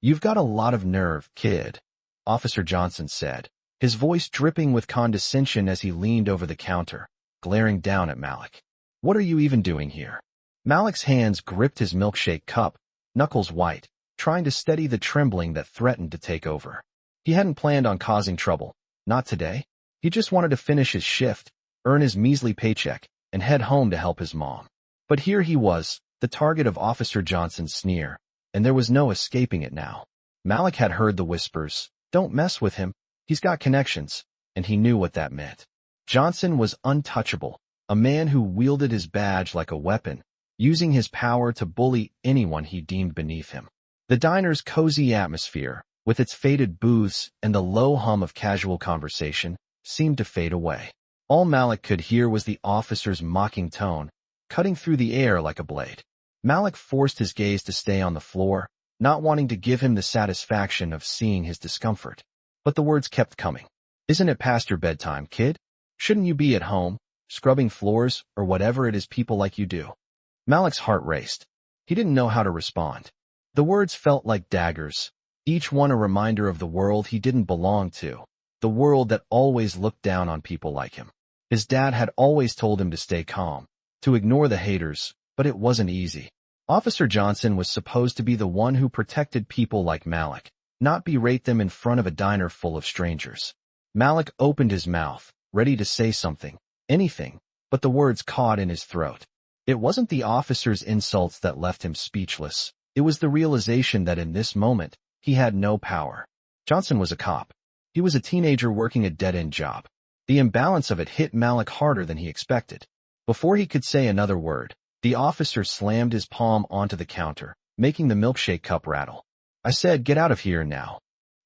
"You've got a lot of nerve, kid," Officer Johnson said, his voice dripping with condescension as he leaned over the counter, glaring down at Malik. "What are you even doing here?" Malik's hands gripped his milkshake cup, knuckles white, trying to steady the trembling that threatened to take over. He hadn't planned on causing trouble. Not today. He just wanted to finish his shift, earn his measly paycheck, and head home to help his mom. But here he was, the target of Officer Johnson's sneer, and there was no escaping it now. Malik had heard the whispers, "Don't mess with him, he's got connections," and he knew what that meant. Johnson was untouchable, a man who wielded his badge like a weapon, using his power to bully anyone he deemed beneath him. The diner's cozy atmosphere, with its faded booths and the low hum of casual conversation, seemed to fade away. All Malik could hear was the officer's mocking tone, cutting through the air like a blade. Malik forced his gaze to stay on the floor, not wanting to give him the satisfaction of seeing his discomfort. But the words kept coming. "Isn't it past your bedtime, kid? Shouldn't you be at home, scrubbing floors, or whatever it is people like you do?" Malik's heart raced. He didn't know how to respond. The words felt like daggers, each one a reminder of the world he didn't belong to, the world that always looked down on people like him. His dad had always told him to stay calm, to ignore the haters, but it wasn't easy. Officer Johnson was supposed to be the one who protected people like Malik, not berate them in front of a diner full of strangers. Malik opened his mouth, ready to say something, anything, but the words caught in his throat. It wasn't the officer's insults that left him speechless. It was the realization that in this moment, he had no power. Johnson was a cop. He was a teenager working a dead-end job. The imbalance of it hit Malik harder than he expected. Before he could say another word, the officer slammed his palm onto the counter, making the milkshake cup rattle. "I said, get out of here now."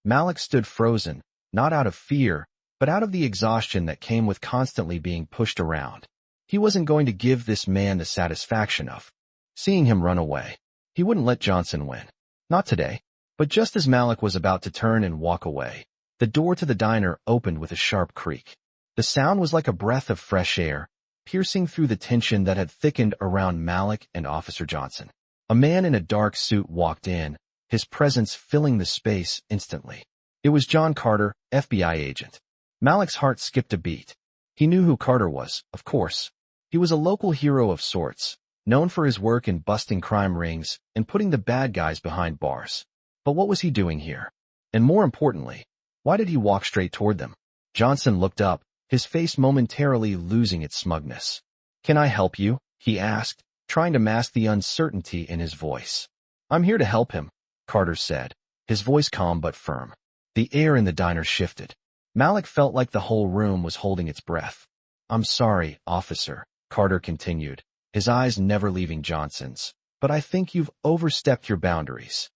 Malik stood frozen, not out of fear, but out of the exhaustion that came with constantly being pushed around. He wasn't going to give this man the satisfaction of seeing him run away. He wouldn't let Johnson win. Not today. But just as Malik was about to turn and walk away, the door to the diner opened with a sharp creak. The sound was like a breath of fresh air, piercing through the tension that had thickened around Malik and Officer Johnson. A man in a dark suit walked in, his presence filling the space instantly. It was John Carter, FBI agent. Malik's heart skipped a beat. He knew who Carter was, of course. He was a local hero of sorts, known for his work in busting crime rings and putting the bad guys behind bars. But what was he doing here? And more importantly, why did he walk straight toward them? Johnson looked up, his face momentarily losing its smugness. "Can I help you?" he asked, trying to mask the uncertainty in his voice. "I'm here to help him," Carter said, his voice calm but firm. The air in the diner shifted. Malik felt like the whole room was holding its breath. "I'm sorry, officer," Carter continued, his eyes never leaving Johnson's, "but I think you've overstepped your boundaries."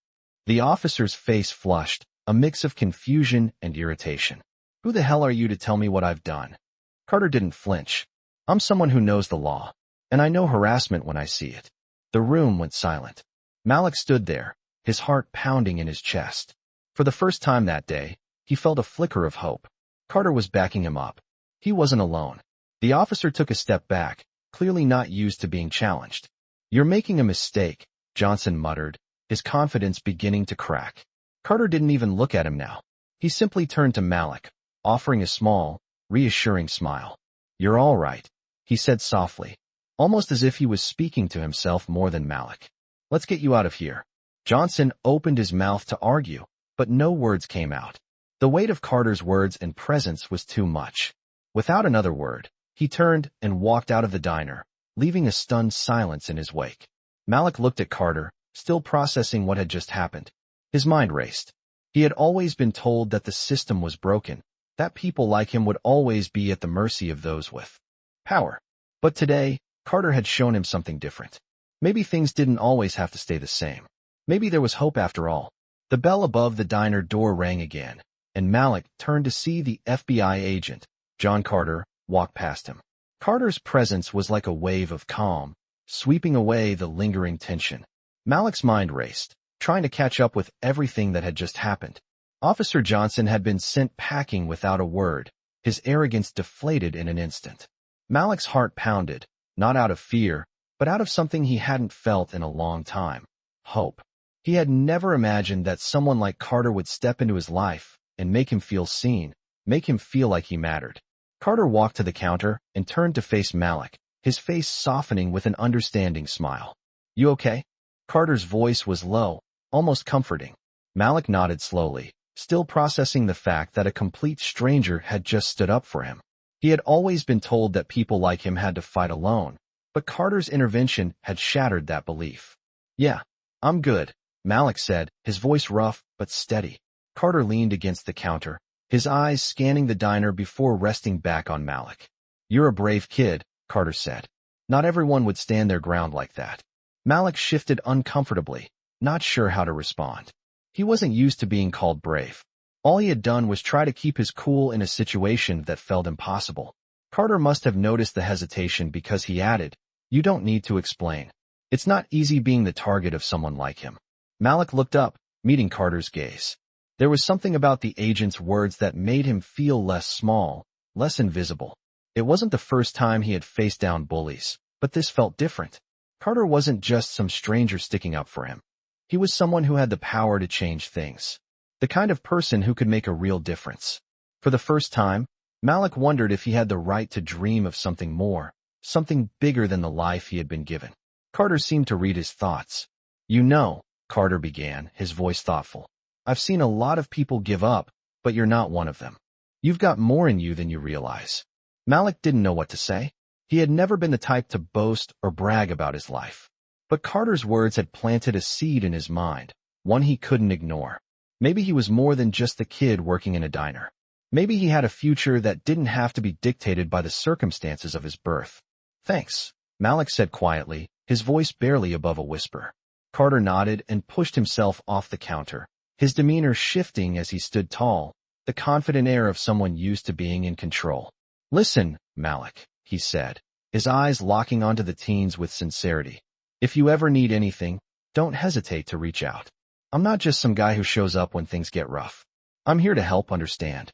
The officer's face flushed, a mix of confusion and irritation. "Who the hell are you to tell me what I've done?" Carter didn't flinch. "I'm someone who knows the law, and I know harassment when I see it." The room went silent. Malik stood there, his heart pounding in his chest. For the first time that day, he felt a flicker of hope. Carter was backing him up. He wasn't alone. The officer took a step back, clearly not used to being challenged. "You're making a mistake," Johnson muttered, his confidence beginning to crack. Carter didn't even look at him now. He simply turned to Malik, offering a small, reassuring smile. "You're all right," he said softly, almost as if he was speaking to himself more than Malik. "Let's get you out of here." Johnson opened his mouth to argue, but no words came out. The weight of Carter's words and presence was too much. Without another word, he turned and walked out of the diner, leaving a stunned silence in his wake. Malik looked at Carter, still processing what had just happened. His mind raced. He had always been told that the system was broken, that people like him would always be at the mercy of those with power. But today, Carter had shown him something different. Maybe things didn't always have to stay the same. Maybe there was hope after all. The bell above the diner door rang again, and Malik turned to see the FBI agent, John Carter, walk past him. Carter's presence was like a wave of calm, sweeping away the lingering tension. Malik's mind raced, trying to catch up with everything that had just happened. Officer Johnson had been sent packing without a word, his arrogance deflated in an instant. Malik's heart pounded, not out of fear, but out of something he hadn't felt in a long time. Hope. He had never imagined that someone like Carter would step into his life and make him feel seen, make him feel like he mattered. Carter walked to the counter and turned to face Malik, his face softening with an understanding smile. "You okay?" Carter's voice was low, almost comforting. Malik nodded slowly, still processing the fact that a complete stranger had just stood up for him. He had always been told that people like him had to fight alone, but Carter's intervention had shattered that belief. "Yeah, I'm good," Malik said, his voice rough but steady. Carter leaned against the counter, his eyes scanning the diner before resting back on Malik. "You're a brave kid," Carter said. "Not everyone would stand their ground like that." Malik shifted uncomfortably, not sure how to respond. He wasn't used to being called brave. All he had done was try to keep his cool in a situation that felt impossible. Carter must have noticed the hesitation because he added, "You don't need to explain. It's not easy being the target of someone like him." Malik looked up, meeting Carter's gaze. There was something about the agent's words that made him feel less small, less invisible. It wasn't the first time he had faced down bullies, but this felt different. Carter wasn't just some stranger sticking up for him. He was someone who had the power to change things. The kind of person who could make a real difference. For the first time, Malik wondered if he had the right to dream of something more, something bigger than the life he had been given. Carter seemed to read his thoughts. "You know," Carter began, his voice thoughtful, "I've seen a lot of people give up, but you're not one of them. You've got more in you than you realize." Malik didn't know what to say. He had never been the type to boast or brag about his life. But Carter's words had planted a seed in his mind, one he couldn't ignore. Maybe he was more than just the kid working in a diner. Maybe he had a future that didn't have to be dictated by the circumstances of his birth. "Thanks," Malik said quietly, his voice barely above a whisper. Carter nodded and pushed himself off the counter, his demeanor shifting as he stood tall, the confident air of someone used to being in control. "Listen, Malik," he said, his eyes locking onto the teen's with sincerity. "If you ever need anything, don't hesitate to reach out. I'm not just some guy who shows up when things get rough. I'm here to help understand."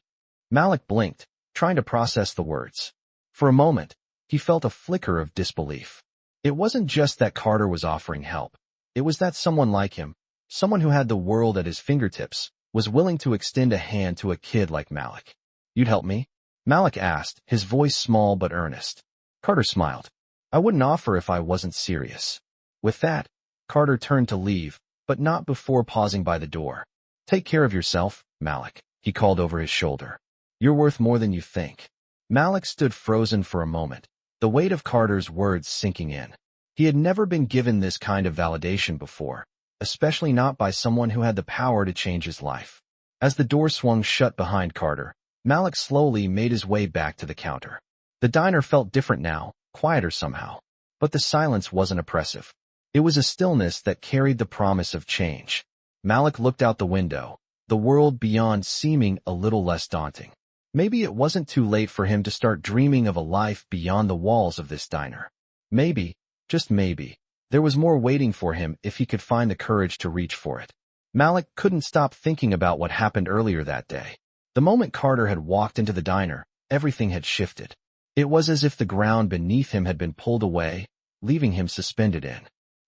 Malik blinked, trying to process the words. For a moment, he felt a flicker of disbelief. It wasn't just that Carter was offering help. It was that someone like him, someone who had the world at his fingertips, was willing to extend a hand to a kid like Malik. "You'd help me?" Malik asked, his voice small but earnest. Carter smiled. "I wouldn't offer if I wasn't serious." With that, Carter turned to leave, but not before pausing by the door. "Take care of yourself, Malik," he called over his shoulder. "You're worth more than you think." Malik stood frozen for a moment, the weight of Carter's words sinking in. He had never been given this kind of validation before, especially not by someone who had the power to change his life. As the door swung shut behind Carter, Malik slowly made his way back to the counter. The diner felt different now, quieter somehow. But the silence wasn't oppressive. It was a stillness that carried the promise of change. Malik looked out the window, the world beyond seeming a little less daunting. Maybe it wasn't too late for him to start dreaming of a life beyond the walls of this diner. Maybe, just maybe, there was more waiting for him if he could find the courage to reach for it. Malik couldn't stop thinking about what happened earlier that day. The moment Carter had walked into the diner, everything had shifted. It was as if the ground beneath him had been pulled away, leaving him suspended in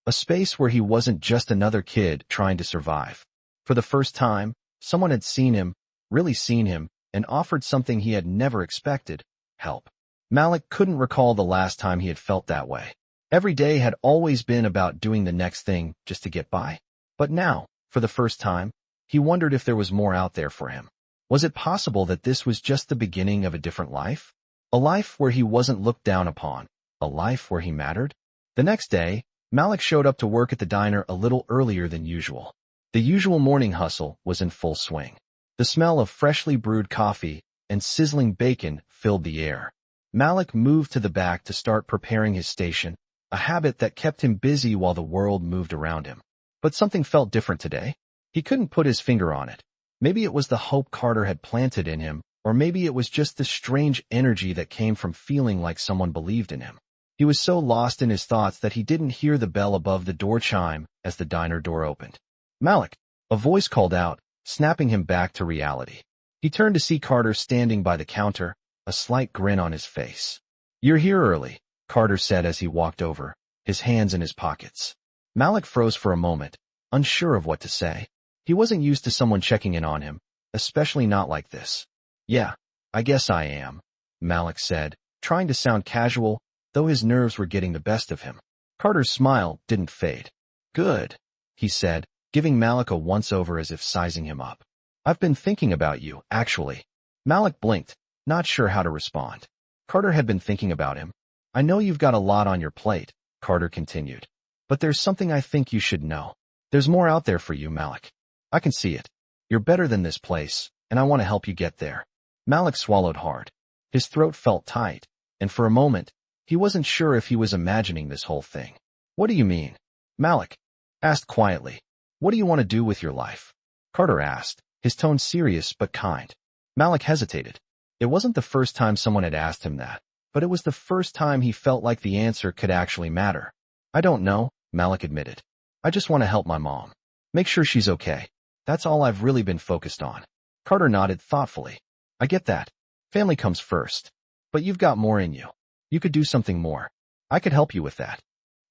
a space where he wasn't just another kid trying to survive. For the first time, someone had seen him, really seen him, and offered something he had never expected: help. Malik couldn't recall the last time he had felt that way. Every day had always been about doing the next thing just to get by. But now, for the first time, he wondered if there was more out there for him. Was it possible that this was just the beginning of a different life? A life where he wasn't looked down upon, a life where he mattered? The next day, Malik showed up to work at the diner a little earlier than usual. The usual morning hustle was in full swing. The smell of freshly brewed coffee and sizzling bacon filled the air. Malik moved to the back to start preparing his station, a habit that kept him busy while the world moved around him. But something felt different today. He couldn't put his finger on it. Maybe it was the hope Carter had planted in him, or maybe it was just the strange energy that came from feeling like someone believed in him. He was so lost in his thoughts that he didn't hear the bell above the door chime as the diner door opened. "Malik," a voice called out, snapping him back to reality. He turned to see Carter standing by the counter, a slight grin on his face. "You're here early," Carter said as he walked over, his hands in his pockets. Malik froze for a moment, unsure of what to say. He wasn't used to someone checking in on him, especially not like this. "Yeah, I guess I am," Malik said, trying to sound casual, though his nerves were getting the best of him. Carter's smile didn't fade. "Good," he said, giving Malik a once-over as if sizing him up. "I've been thinking about you, actually." Malik blinked, not sure how to respond. Carter had been thinking about him. "I know you've got a lot on your plate," Carter continued. "But there's something I think you should know. There's more out there for you, Malik. I can see it. You're better than this place, and I want to help you get there." Malik swallowed hard. His throat felt tight, and for a moment, he wasn't sure if he was imagining this whole thing. "What do you mean?" Malik asked quietly. "What do you want to do with your life?" Carter asked, his tone serious but kind. Malik hesitated. It wasn't the first time someone had asked him that, but it was the first time he felt like the answer could actually matter. "I don't know," Malik admitted. "I just want to help my mom. Make sure she's okay. That's all I've really been focused on." Carter nodded thoughtfully. "I get that. Family comes first. But you've got more in you. You could do something more. I could help you with that."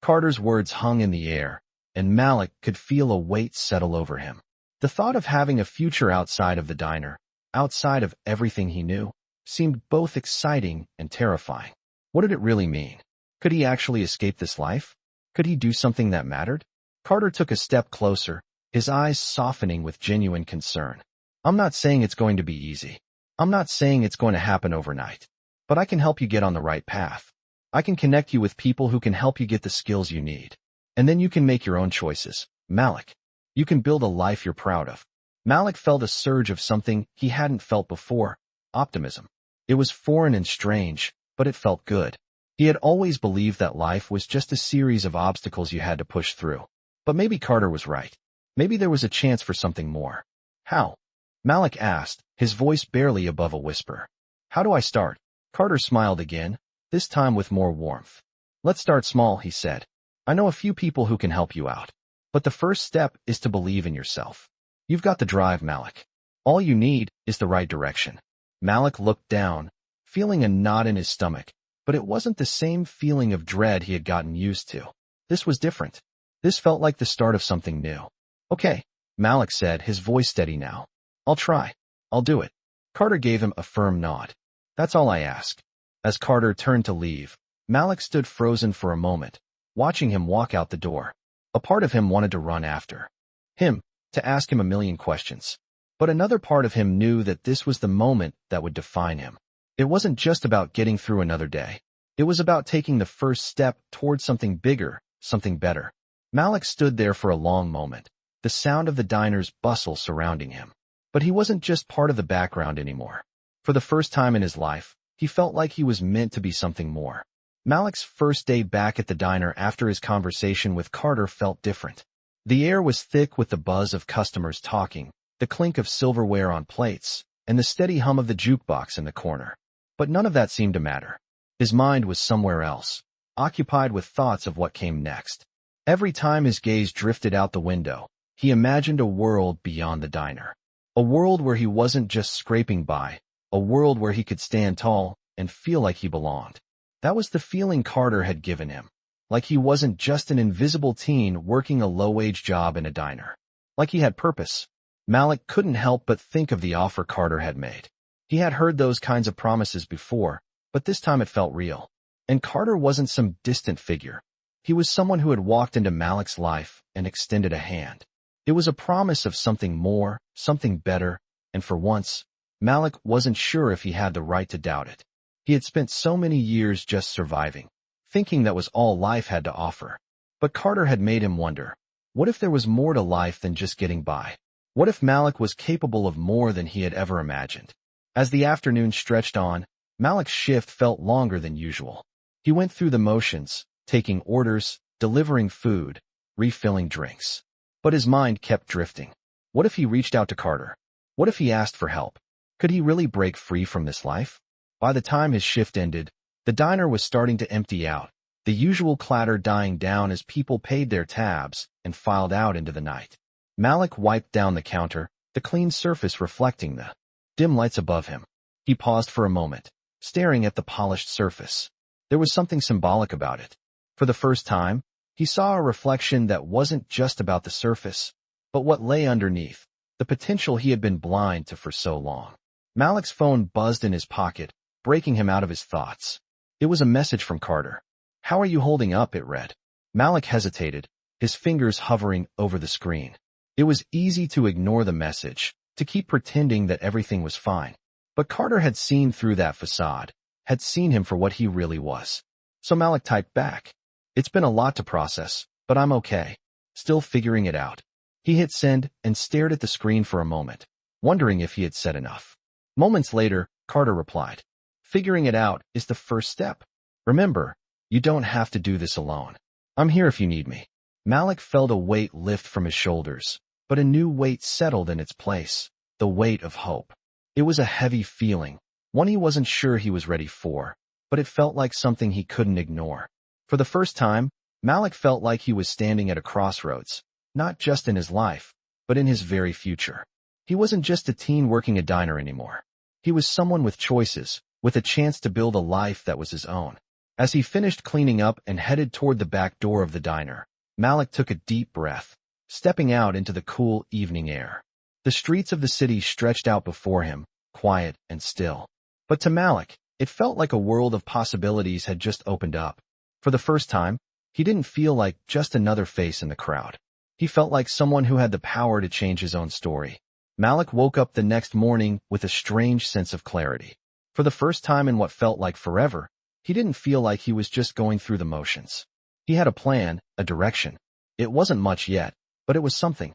Carter's words hung in the air, and Malik could feel a weight settle over him. The thought of having a future outside of the diner, outside of everything he knew, seemed both exciting and terrifying. What did it really mean? Could he actually escape this life? Could he do something that mattered? Carter took a step closer, his eyes softening with genuine concern. "I'm not saying it's going to be easy. I'm not saying it's going to happen overnight. But I can help you get on the right path. I can connect you with people who can help you get the skills you need. And then you can make your own choices, Malik. You can build a life you're proud of." Malik felt a surge of something he hadn't felt before, optimism. It was foreign and strange, but it felt good. He had always believed that life was just a series of obstacles you had to push through. But maybe Carter was right. Maybe there was a chance for something more. "How?" Malik asked, his voice barely above a whisper. "How do I start?" Carter smiled again, this time with more warmth. "Let's start small," he said. "I know a few people who can help you out. But the first step is to believe in yourself. You've got the drive, Malik. All you need is the right direction." Malik looked down, feeling a knot in his stomach, but it wasn't the same feeling of dread he had gotten used to. This was different. This felt like the start of something new. "Okay," Malik said, his voice steady now. "I'll try. I'll do it." Carter gave him a firm nod. "That's all I ask." As Carter turned to leave, Malik stood frozen for a moment, watching him walk out the door. A part of him wanted to run after him, to ask him a million questions. But another part of him knew that this was the moment that would define him. It wasn't just about getting through another day. It was about taking the first step towards something bigger, something better. Malik stood there for a long moment, the sound of the diner's bustle surrounding him. But he wasn't just part of the background anymore. For the first time in his life, he felt like he was meant to be something more. Malik's first day back at the diner after his conversation with Carter felt different. The air was thick with the buzz of customers talking, the clink of silverware on plates, and the steady hum of the jukebox in the corner. But none of that seemed to matter. His mind was somewhere else, occupied with thoughts of what came next. Every time his gaze drifted out the window, he imagined a world beyond the diner. A world where he wasn't just scraping by, a world where he could stand tall and feel like he belonged. That was the feeling Carter had given him. Like he wasn't just an invisible teen working a low-wage job in a diner. Like he had purpose. Malik couldn't help but think of the offer Carter had made. He had heard those kinds of promises before, but this time it felt real. And Carter wasn't some distant figure. He was someone who had walked into Malik's life and extended a hand. It was a promise of something more, something better, and for once, Malik wasn't sure if he had the right to doubt it. He had spent so many years just surviving, thinking that was all life had to offer. But Carter had made him wonder, what if there was more to life than just getting by? What if Malik was capable of more than he had ever imagined? As the afternoon stretched on, Malik's shift felt longer than usual. He went through the motions, taking orders, delivering food, refilling drinks. But his mind kept drifting. What if he reached out to Carter? What if he asked for help? Could he really break free from this life? By the time his shift ended, the diner was starting to empty out, the usual clatter dying down as people paid their tabs and filed out into the night. Malik wiped down the counter, the clean surface reflecting the dim lights above him. He paused for a moment, staring at the polished surface. There was something symbolic about it. For the first time, He saw a reflection that wasn't just about the surface, but what lay underneath, the potential he had been blind to for so long. Malik's phone buzzed in his pocket, breaking him out of his thoughts. It was a message from Carter. "How are you holding up?" it read. Malik hesitated, his fingers hovering over the screen. It was easy to ignore the message, to keep pretending that everything was fine. But Carter had seen through that facade, had seen him for what he really was. So Malik typed back, "It's been a lot to process, but I'm okay. Still figuring it out." He hit send and stared at the screen for a moment, wondering if he had said enough. Moments later, Carter replied, "Figuring it out is the first step. Remember, you don't have to do this alone. I'm here if you need me." Malik felt a weight lift from his shoulders, but a new weight settled in its place, the weight of hope. It was a heavy feeling, one he wasn't sure he was ready for, but it felt like something he couldn't ignore. For the first time, Malik felt like he was standing at a crossroads, not just in his life, but in his very future. He wasn't just a teen working a diner anymore. He was someone with choices, with a chance to build a life that was his own. As he finished cleaning up and headed toward the back door of the diner, Malik took a deep breath, stepping out into the cool evening air. The streets of the city stretched out before him, quiet and still. But to Malik, it felt like a world of possibilities had just opened up. For the first time, he didn't feel like just another face in the crowd. He felt like someone who had the power to change his own story. Malik woke up the next morning with a strange sense of clarity. For the first time in what felt like forever, he didn't feel like he was just going through the motions. He had a plan, a direction. It wasn't much yet, but it was something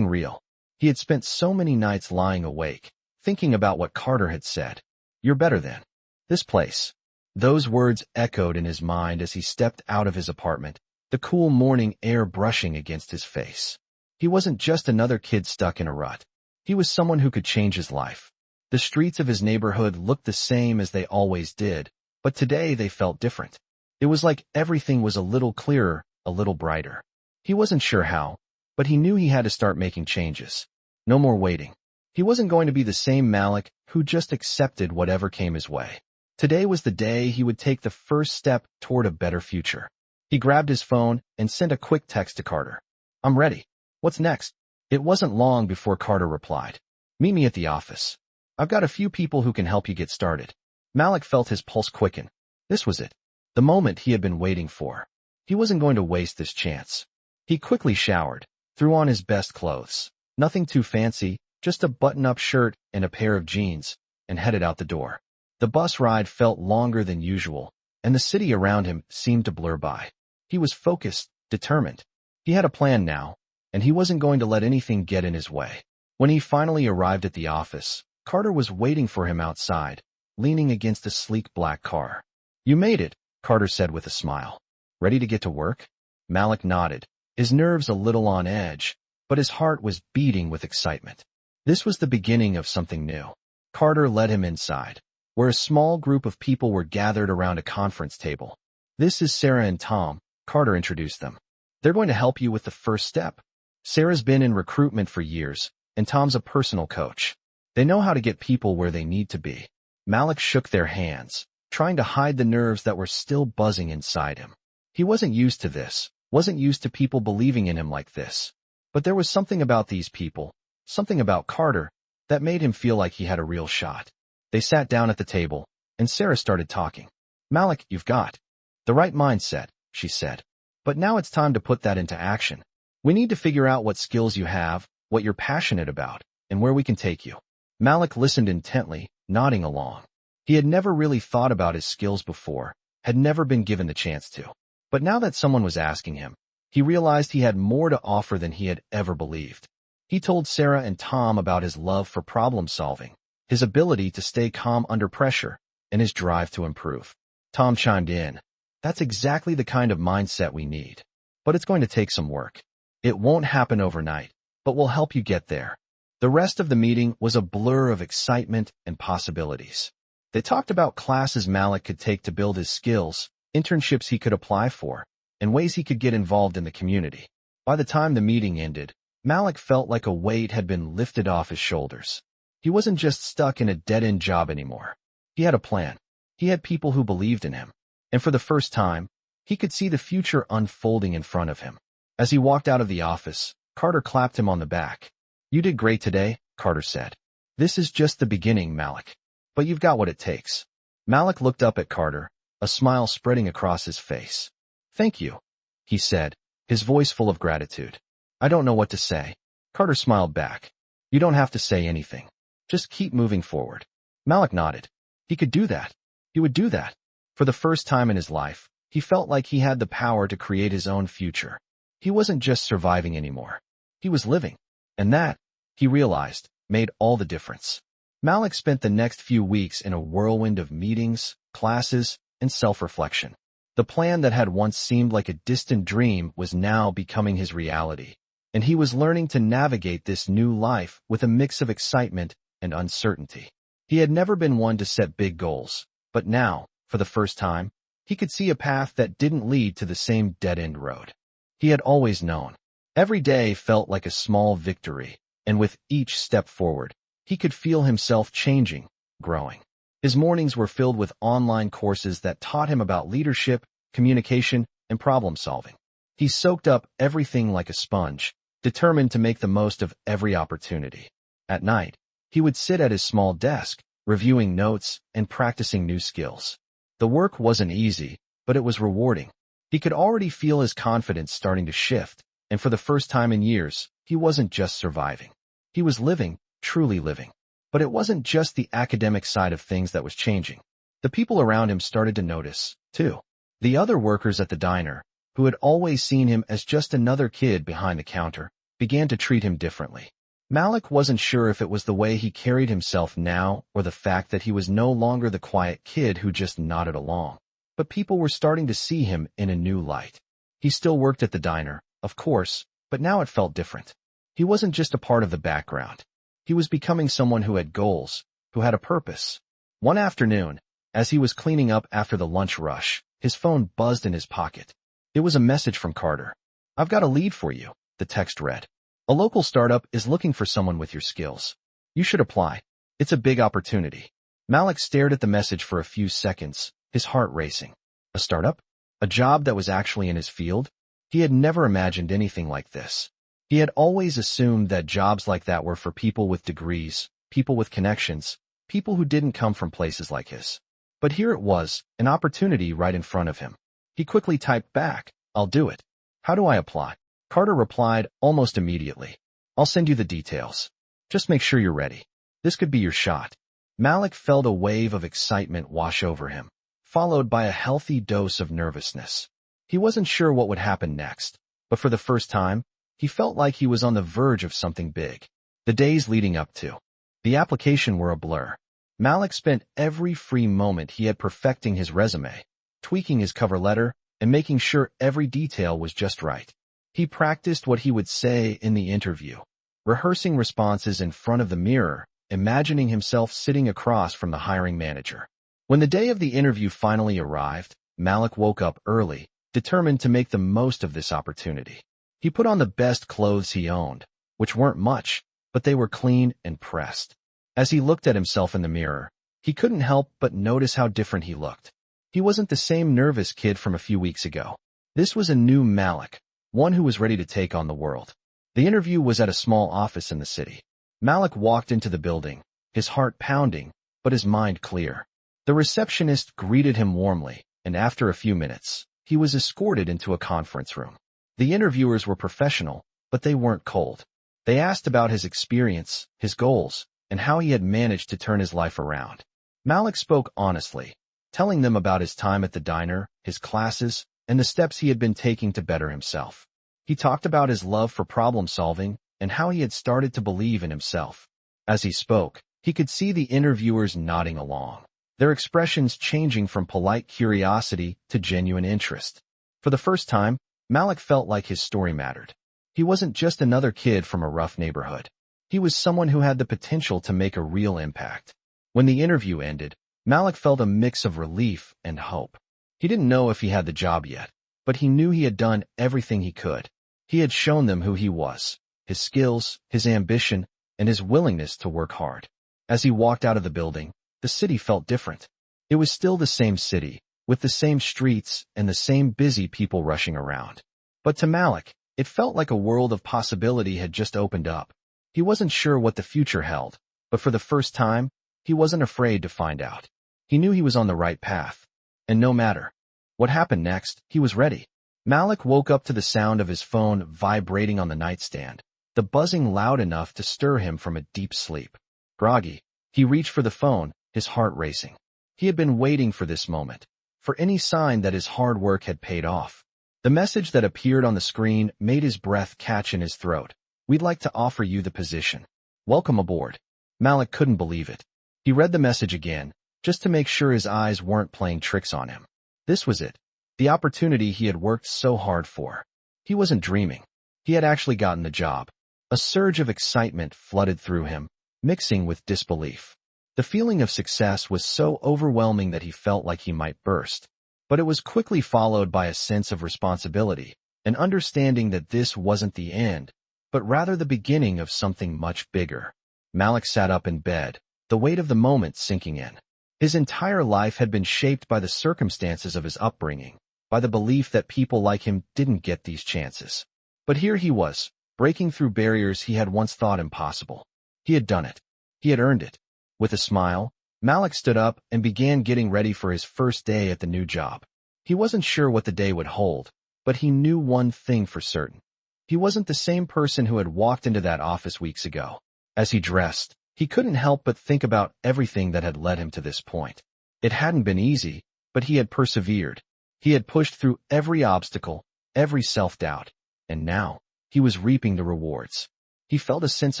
real. He had spent so many nights lying awake, thinking about what Carter had said. "You're better than this place." Those words echoed in his mind as he stepped out of his apartment, the cool morning air brushing against his face. He wasn't just another kid stuck in a rut. He was someone who could change his life. The streets of his neighborhood looked the same as they always did, but today they felt different. It was like everything was a little clearer, a little brighter. He wasn't sure how, but he knew he had to start making changes. No more waiting. He wasn't going to be the same Malik who just accepted whatever came his way. Today was the day he would take the first step toward a better future. He grabbed his phone and sent a quick text to Carter. "I'm ready. What's next?" It wasn't long before Carter replied, "Meet me at the office. I've got a few people who can help you get started." Malik felt his pulse quicken. This was it. The moment he had been waiting for. He wasn't going to waste this chance. He quickly showered, threw on his best clothes. Nothing too fancy, just a button-up shirt and a pair of jeans, and headed out the door. The bus ride felt longer than usual, and the city around him seemed to blur by. He was focused, determined. He had a plan now, and he wasn't going to let anything get in his way. When he finally arrived at the office, Carter was waiting for him outside, leaning against a sleek black car. "You made it," Carter said with a smile. "Ready to get to work?" Malik nodded, his nerves a little on edge, but his heart was beating with excitement. This was the beginning of something new. Carter led him inside, where a small group of people were gathered around a conference table. "This is Sarah and Tom," Carter introduced them. "They're going to help you with the first step. Sarah's been in recruitment for years, and Tom's a personal coach. They know how to get people where they need to be." Malik shook their hands, trying to hide the nerves that were still buzzing inside him. He wasn't used to this, wasn't used to people believing in him like this. But there was something about these people, something about Carter, that made him feel like he had a real shot. They sat down at the table, and Sarah started talking. "Malik, you've got the right mindset," she said. "But now it's time to put that into action. We need to figure out what skills you have, what you're passionate about, and where we can take you." Malik listened intently, nodding along. He had never really thought about his skills before, had never been given the chance to. But now that someone was asking him, he realized he had more to offer than he had ever believed. He told Sarah and Tom about his love for problem solving, his ability to stay calm under pressure, and his drive to improve. Tom chimed in, "That's exactly the kind of mindset we need. But it's going to take some work. It won't happen overnight, but we'll help you get there." The rest of the meeting was a blur of excitement and possibilities. They talked about classes Malik could take to build his skills, internships he could apply for, and ways he could get involved in the community. By the time the meeting ended, Malik felt like a weight had been lifted off his shoulders. He wasn't just stuck in a dead-end job anymore. He had a plan. He had people who believed in him. And for the first time, He could see the future unfolding in front of him. As he walked out of the office, Carter clapped him on the back. "You did great today," Carter said. "This is just the beginning, Malik. But you've got what it takes." Malik looked up at Carter, a smile spreading across his face. "Thank you," he said, his voice full of gratitude. "I don't know what to say." Carter smiled back. "You don't have to say anything. Just keep moving forward." Malik nodded. He could do that. He would do that. For the first time in his life, he felt like he had the power to create his own future. He wasn't just surviving anymore. He was living. And that, he realized, made all the difference. Malik spent the next few weeks in a whirlwind of meetings, classes, and self-reflection. The plan that had once seemed like a distant dream was now becoming his reality, and he was learning to navigate this new life with a mix of excitement and uncertainty. He had never been one to set big goals, but now, for the first time, he could see a path that didn't lead to the same dead-end road. He had always known. Every day felt like a small victory, and with each step forward, he could feel himself changing, growing. His mornings were filled with online courses that taught him about leadership, communication, and problem-solving. He soaked up everything like a sponge, determined to make the most of every opportunity. At night, he would sit at his small desk, reviewing notes and practicing new skills. The work wasn't easy, but it was rewarding. He could already feel his confidence starting to shift, and for the first time in years, he wasn't just surviving. He was living, truly living. But it wasn't just the academic side of things that was changing. The people around him started to notice, too. The other workers at the diner, who had always seen him as just another kid behind the counter, began to treat him differently. Malik wasn't sure if it was the way he carried himself now or the fact that he was no longer the quiet kid who just nodded along. But people were starting to see him in a new light. He still worked at the diner, of course, but now it felt different. He wasn't just a part of the background. He was becoming someone who had goals, who had a purpose. One afternoon, as he was cleaning up after the lunch rush, his phone buzzed in his pocket. It was a message from Carter. "I've got a lead for you," the text read. "A local startup is looking for someone with your skills. You should apply. It's a big opportunity." Malik stared at the message for a few seconds, his heart racing. A startup? A job that was actually in his field? He had never imagined anything like this. He had always assumed that jobs like that were for people with degrees, people with connections, people who didn't come from places like his. But here it was, an opportunity right in front of him. He quickly typed back, "I'll do it. How do I apply?" Carter replied almost immediately, "I'll send you the details. Just make sure you're ready. This could be your shot." Malik felt a wave of excitement wash over him, followed by a healthy dose of nervousness. He wasn't sure what would happen next, but for the first time, he felt like he was on the verge of something big. The days leading up to the application were a blur. Malik spent every free moment he had perfecting his resume, tweaking his cover letter, and making sure every detail was just right. He practiced what he would say in the interview, rehearsing responses in front of the mirror, imagining himself sitting across from the hiring manager. When the day of the interview finally arrived, Malik woke up early, determined to make the most of this opportunity. He put on the best clothes he owned, which weren't much, but they were clean and pressed. As he looked at himself in the mirror, he couldn't help but notice how different he looked. He wasn't the same nervous kid from a few weeks ago. This was a new Malik, one who was ready to take on the world. The interview was at a small office in the city. Malik walked into the building, his heart pounding, but his mind clear. The receptionist greeted him warmly, and after a few minutes, he was escorted into a conference room. The interviewers were professional, but they weren't cold. They asked about his experience, his goals, and how he had managed to turn his life around. Malik spoke honestly, telling them about his time at the diner, his classes, and the steps he had been taking to better himself. He talked about his love for problem-solving and how he had started to believe in himself. As he spoke, he could see the interviewers nodding along, their expressions changing from polite curiosity to genuine interest. For the first time, Malik felt like his story mattered. He wasn't just another kid from a rough neighborhood. He was someone who had the potential to make a real impact. When the interview ended, Malik felt a mix of relief and hope. He didn't know if he had the job yet, but he knew he had done everything he could. He had shown them who he was, his skills, his ambition, and his willingness to work hard. As he walked out of the building, the city felt different. It was still the same city, with the same streets and the same busy people rushing around. But to Malik, it felt like a world of possibility had just opened up. He wasn't sure what the future held, but for the first time, he wasn't afraid to find out. He knew he was on the right path, and no matter what happened next, he was ready. Malik woke up to the sound of his phone vibrating on the nightstand, the buzzing loud enough to stir him from a deep sleep. Groggy, he reached for the phone, his heart racing. He had been waiting for this moment, for any sign that his hard work had paid off. The message that appeared on the screen made his breath catch in his throat. "We'd like to offer you the position. Welcome aboard." Malik couldn't believe it. He read the message again, just to make sure his eyes weren't playing tricks on him. This was it. The opportunity he had worked so hard for. He wasn't dreaming. He had actually gotten the job. A surge of excitement flooded through him, mixing with disbelief. The feeling of success was so overwhelming that he felt like he might burst. But it was quickly followed by a sense of responsibility, an understanding that this wasn't the end, but rather the beginning of something much bigger. Malik sat up in bed, the weight of the moment sinking in. His entire life had been shaped by the circumstances of his upbringing, by the belief that people like him didn't get these chances. But here he was, breaking through barriers he had once thought impossible. He had done it. He had earned it. With a smile, Malik stood up and began getting ready for his first day at the new job. He wasn't sure what the day would hold, but he knew one thing for certain. He wasn't the same person who had walked into that office weeks ago. As he dressed, he couldn't help but think about everything that had led him to this point. It hadn't been easy, but he had persevered. He had pushed through every obstacle, every self-doubt, and now he was reaping the rewards. He felt a sense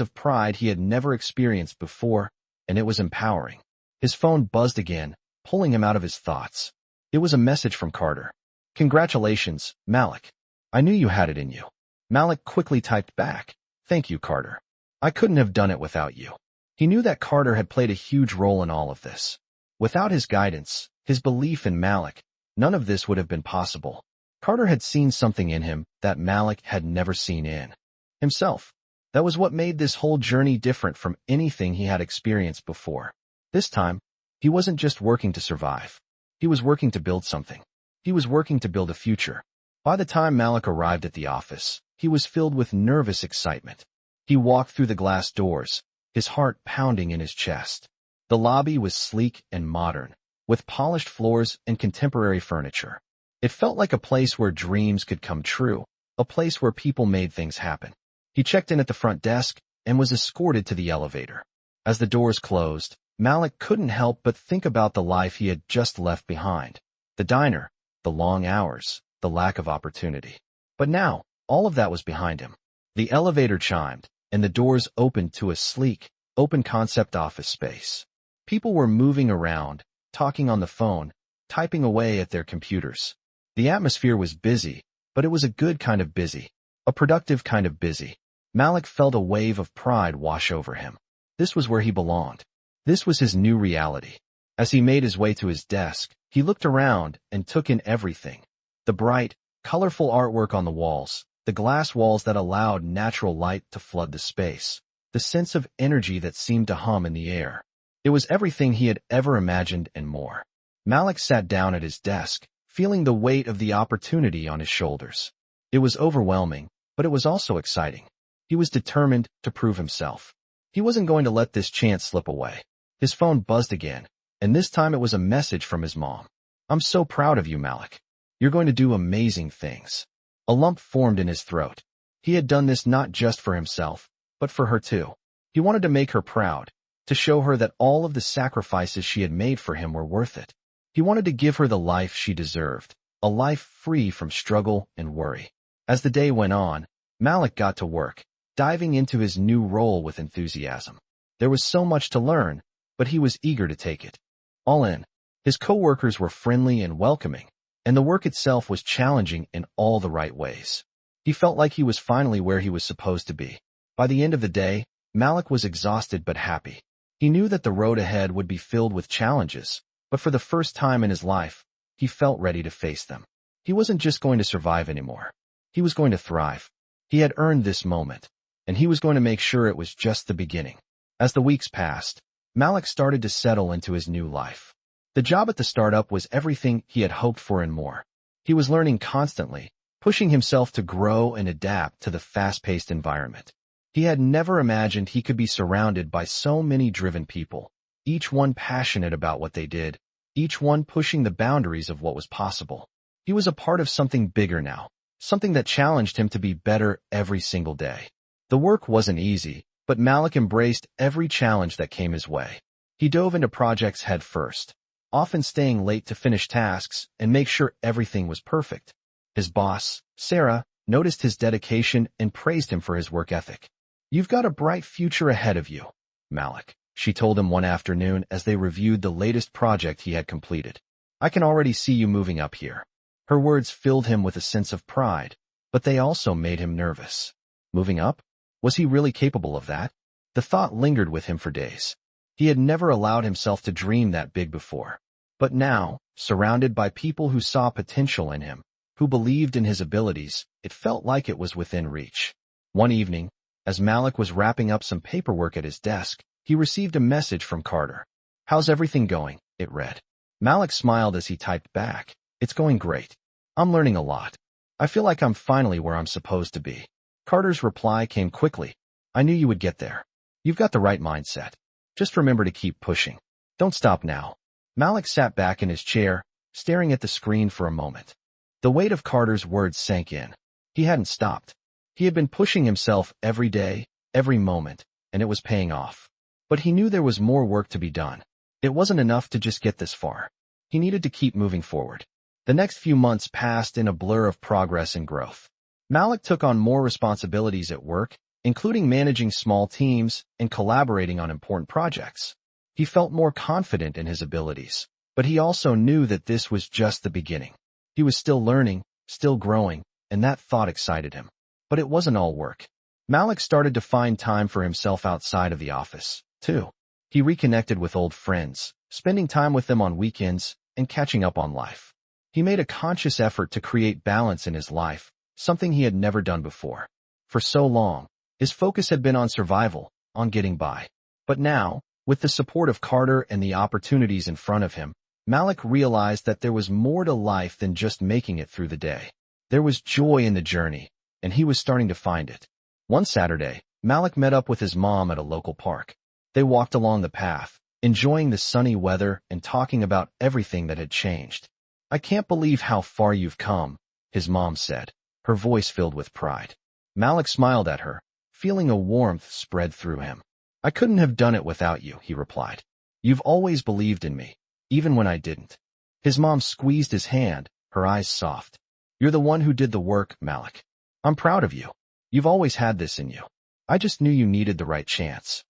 of pride he had never experienced before, and it was empowering. His phone buzzed again, pulling him out of his thoughts. It was a message from Carter. "Congratulations, Malik. I knew you had it in you." Malik quickly typed back, "Thank you, Carter. I couldn't have done it without you." He knew that Carter had played a huge role in all of this. Without his guidance, his belief in Malik, none of this would have been possible. Carter had seen something in him that Malik had never seen in himself. That was what made this whole journey different from anything he had experienced before. This time, he wasn't just working to survive. He was working to build something. He was working to build a future. By the time Malik arrived at the office, he was filled with nervous excitement. He walked through the glass doors, his heart pounding in his chest. The lobby was sleek and modern, with polished floors and contemporary furniture. It felt like a place where dreams could come true, a place where people made things happen. He checked in at the front desk and was escorted to the elevator. As the doors closed, Malik couldn't help but think about the life he had just left behind. The diner, the long hours, the lack of opportunity. But now, all of that was behind him. The elevator chimed, and the doors opened to a sleek, open-concept office space. People were moving around, talking on the phone, typing away at their computers. The atmosphere was busy, but it was a good kind of busy, a productive kind of busy. Malik felt a wave of pride wash over him. This was where he belonged. This was his new reality. As he made his way to his desk, he looked around and took in everything. The bright, colorful artwork on the walls, the glass walls that allowed natural light to flood the space, the sense of energy that seemed to hum in the air. It was everything he had ever imagined and more. Malik sat down at his desk, feeling the weight of the opportunity on his shoulders. It was overwhelming, but it was also exciting. He was determined to prove himself. He wasn't going to let this chance slip away. His phone buzzed again, and this time it was a message from his mom. "I'm so proud of you, Malik. You're going to do amazing things." A lump formed in his throat. He had done this not just for himself, but for her too. He wanted to make her proud, to show her that all of the sacrifices she had made for him were worth it. He wanted to give her the life she deserved, a life free from struggle and worry. As the day went on, Malik got to work, diving into his new role with enthusiasm. There was so much to learn, but he was eager to take it all in. His coworkers were friendly and welcoming, and the work itself was challenging in all the right ways. He felt like he was finally where he was supposed to be. By the end of the day, Malik was exhausted but happy. He knew that the road ahead would be filled with challenges, but for the first time in his life, he felt ready to face them. He wasn't just going to survive anymore. He was going to thrive. He had earned this moment, and he was going to make sure it was just the beginning. As the weeks passed, Malik started to settle into his new life. The job at the startup was everything he had hoped for and more. He was learning constantly, pushing himself to grow and adapt to the fast-paced environment. He had never imagined he could be surrounded by so many driven people, each one passionate about what they did, each one pushing the boundaries of what was possible. He was a part of something bigger now, something that challenged him to be better every single day. The work wasn't easy, but Malik embraced every challenge that came his way. He dove into projects head first, often staying late to finish tasks and make sure everything was perfect. His boss, Sarah, noticed his dedication and praised him for his work ethic. "You've got a bright future ahead of you, Malik," she told him one afternoon as they reviewed the latest project he had completed. "I can already see you moving up here." Her words filled him with a sense of pride, but they also made him nervous. Moving up? Was he really capable of that? The thought lingered with him for days. He had never allowed himself to dream that big before. But now, surrounded by people who saw potential in him, who believed in his abilities, it felt like it was within reach. One evening, as Malik was wrapping up some paperwork at his desk, he received a message from Carter. "How's everything going?" it read. Malik smiled as he typed back. "It's going great. I'm learning a lot. I feel like I'm finally where I'm supposed to be." Carter's reply came quickly. "I knew you would get there. You've got the right mindset. Just remember to keep pushing. Don't stop now." Malik sat back in his chair, staring at the screen for a moment. The weight of Carter's words sank in. He hadn't stopped. He had been pushing himself every day, every moment, and it was paying off. But he knew there was more work to be done. It wasn't enough to just get this far. He needed to keep moving forward. The next few months passed in a blur of progress and growth. Malik took on more responsibilities at work, including managing small teams and collaborating on important projects. He felt more confident in his abilities, but he also knew that this was just the beginning. He was still learning, still growing, and that thought excited him. But it wasn't all work. Malik started to find time for himself outside of the office, too. He reconnected with old friends, spending time with them on weekends and catching up on life. He made a conscious effort to create balance in his life, something he had never done before. For so long, his focus had been on survival, on getting by. But now, with the support of Carter and the opportunities in front of him, Malik realized that there was more to life than just making it through the day. There was joy in the journey, and he was starting to find it. One Saturday, Malik met up with his mom at a local park. They walked along the path, enjoying the sunny weather and talking about everything that had changed. "I can't believe how far you've come," his mom said, her voice filled with pride. Malik smiled at her, feeling a warmth spread through him. "I couldn't have done it without you," he replied. "You've always believed in me, even when I didn't." His mom squeezed his hand, her eyes soft. "You're the one who did the work, Malik. I'm proud of you. You've always had this in you. I just knew you needed the right chance."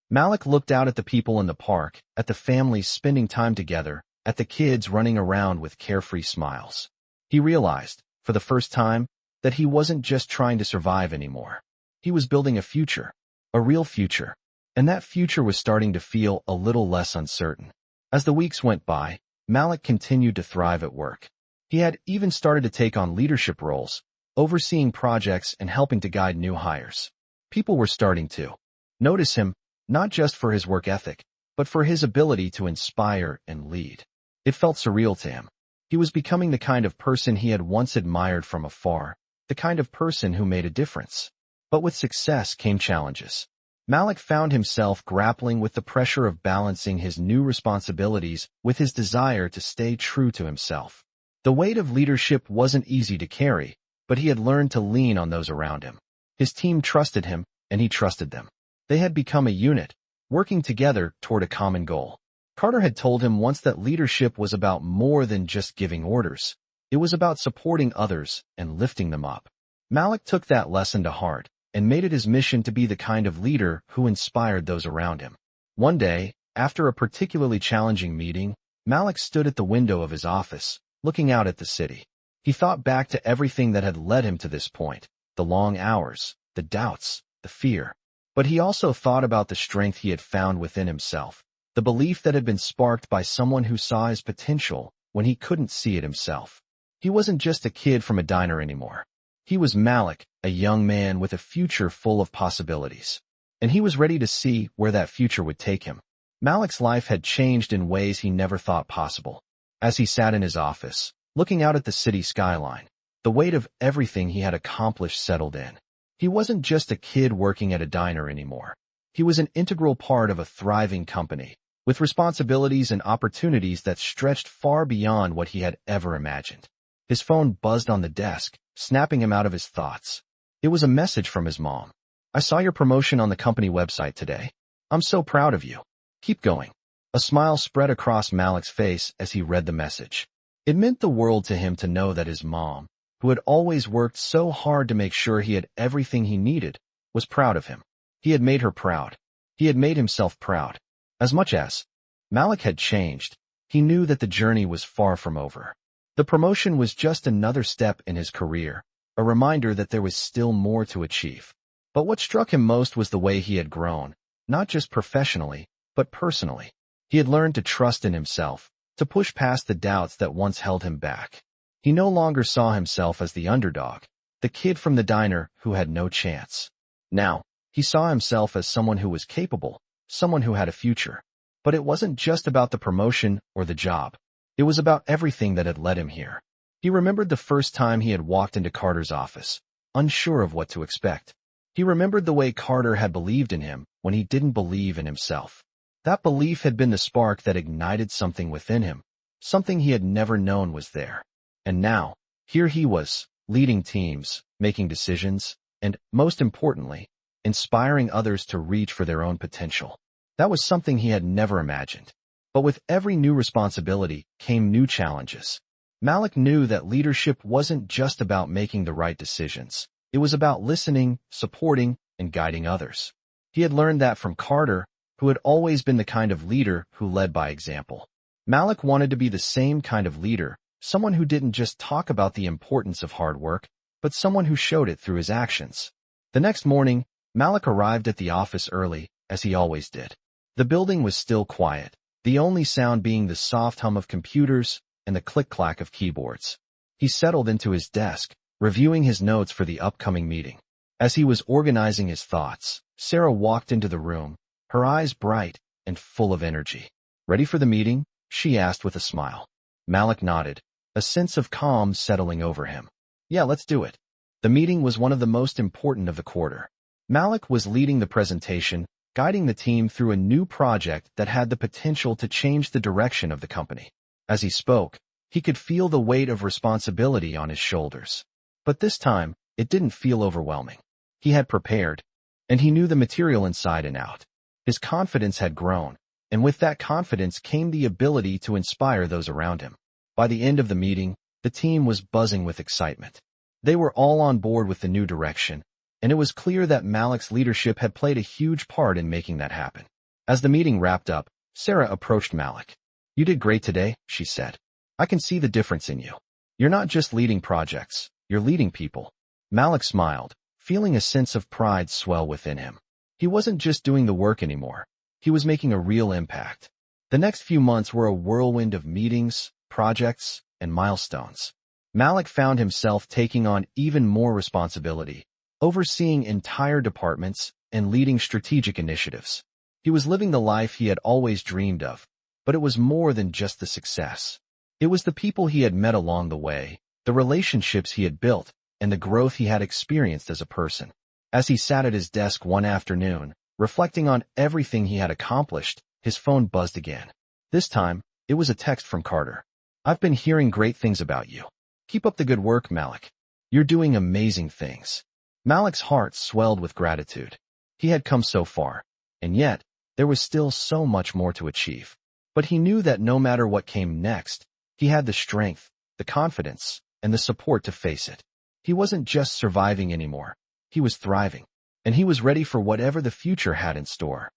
Malik looked out at the people in the park, at the families spending time together, at the kids running around with carefree smiles. He realized, for the first time, that he wasn't just trying to survive anymore. He was building a future, a real future, and that future was starting to feel a little less uncertain. As the weeks went by, Malik continued to thrive at work. He had even started to take on leadership roles, overseeing projects and helping to guide new hires. People were starting to notice him, not just for his work ethic, but for his ability to inspire and lead. It felt surreal to him. He was becoming the kind of person he had once admired from afar, the kind of person who made a difference. But with success came challenges. Malik found himself grappling with the pressure of balancing his new responsibilities with his desire to stay true to himself. The weight of leadership wasn't easy to carry, but he had learned to lean on those around him. His team trusted him, and he trusted them. They had become a unit, working together toward a common goal. Carter had told him once that leadership was about more than just giving orders. It was about supporting others and lifting them up. Malik took that lesson to heart and made it his mission to be the kind of leader who inspired those around him. One day, after a particularly challenging meeting, Malik stood at the window of his office, looking out at the city. He thought back to everything that had led him to this point, the long hours, the doubts, the fear. But he also thought about the strength he had found within himself, the belief that had been sparked by someone who saw his potential when he couldn't see it himself. He wasn't just a kid from a diner anymore. He was Malik, a young man with a future full of possibilities. And he was ready to see where that future would take him. Malik's life had changed in ways he never thought possible. As he sat in his office, looking out at the city skyline, the weight of everything he had accomplished settled in. He wasn't just a kid working at a diner anymore. He was an integral part of a thriving company, with responsibilities and opportunities that stretched far beyond what he had ever imagined. His phone buzzed on the desk, snapping him out of his thoughts. It was a message from his mom. "I saw your promotion on the company website today. I'm so proud of you. Keep going." A smile spread across Malik's face as he read the message. It meant the world to him to know that his mom, who had always worked so hard to make sure he had everything he needed, was proud of him. He had made her proud. He had made himself proud. As much as Malik had changed, he knew that the journey was far from over. The promotion was just another step in his career, a reminder that there was still more to achieve. But what struck him most was the way he had grown, not just professionally, but personally. He had learned to trust in himself, to push past the doubts that once held him back. He no longer saw himself as the underdog, the kid from the diner who had no chance. Now, he saw himself as someone who was capable, someone who had a future. But it wasn't just about the promotion or the job. It was about everything that had led him here. He remembered the first time he had walked into Carter's office, unsure of what to expect. He remembered the way Carter had believed in him when he didn't believe in himself. That belief had been the spark that ignited something within him, something he had never known was there. And now, here he was, leading teams, making decisions, and, most importantly, inspiring others to reach for their own potential. That was something he had never imagined. But with every new responsibility came new challenges. Malik knew that leadership wasn't just about making the right decisions. It was about listening, supporting, and guiding others. He had learned that from Carter, who had always been the kind of leader who led by example. Malik wanted to be the same kind of leader, someone who didn't just talk about the importance of hard work, but someone who showed it through his actions. The next morning, Malik arrived at the office early, as he always did. The building was still quiet, the only sound being the soft hum of computers and the click-clack of keyboards. He settled into his desk, reviewing his notes for the upcoming meeting. As he was organizing his thoughts, Sarah walked into the room, her eyes bright and full of energy. "Ready for the meeting?" she asked with a smile. Malik nodded, a sense of calm settling over him. "Yeah, let's do it." The meeting was one of the most important of the quarter. Malik was leading the presentation, guiding the team through a new project that had the potential to change the direction of the company. As he spoke, he could feel the weight of responsibility on his shoulders. But this time, it didn't feel overwhelming. He had prepared, and he knew the material inside and out. His confidence had grown, and with that confidence came the ability to inspire those around him. By the end of the meeting, the team was buzzing with excitement. They were all on board with the new direction, and it was clear that Malik's leadership had played a huge part in making that happen. As the meeting wrapped up, Sarah approached Malik. "You did great today," she said. "I can see the difference in you. You're not just leading projects, you're leading people." Malik smiled, feeling a sense of pride swell within him. He wasn't just doing the work anymore. He was making a real impact. The next few months were a whirlwind of meetings, projects, and milestones. Malik found himself taking on even more responsibility, overseeing entire departments and leading strategic initiatives. He was living the life he had always dreamed of, but it was more than just the success. It was the people he had met along the way, the relationships he had built, and the growth he had experienced as a person. As he sat at his desk one afternoon, reflecting on everything he had accomplished, his phone buzzed again. This time, it was a text from Carter. "I've been hearing great things about you. Keep up the good work, Malik. You're doing amazing things." Malik's heart swelled with gratitude. He had come so far, and yet, there was still so much more to achieve. But he knew that no matter what came next, he had the strength, the confidence, and the support to face it. He wasn't just surviving anymore. He was thriving, and he was ready for whatever the future had in store.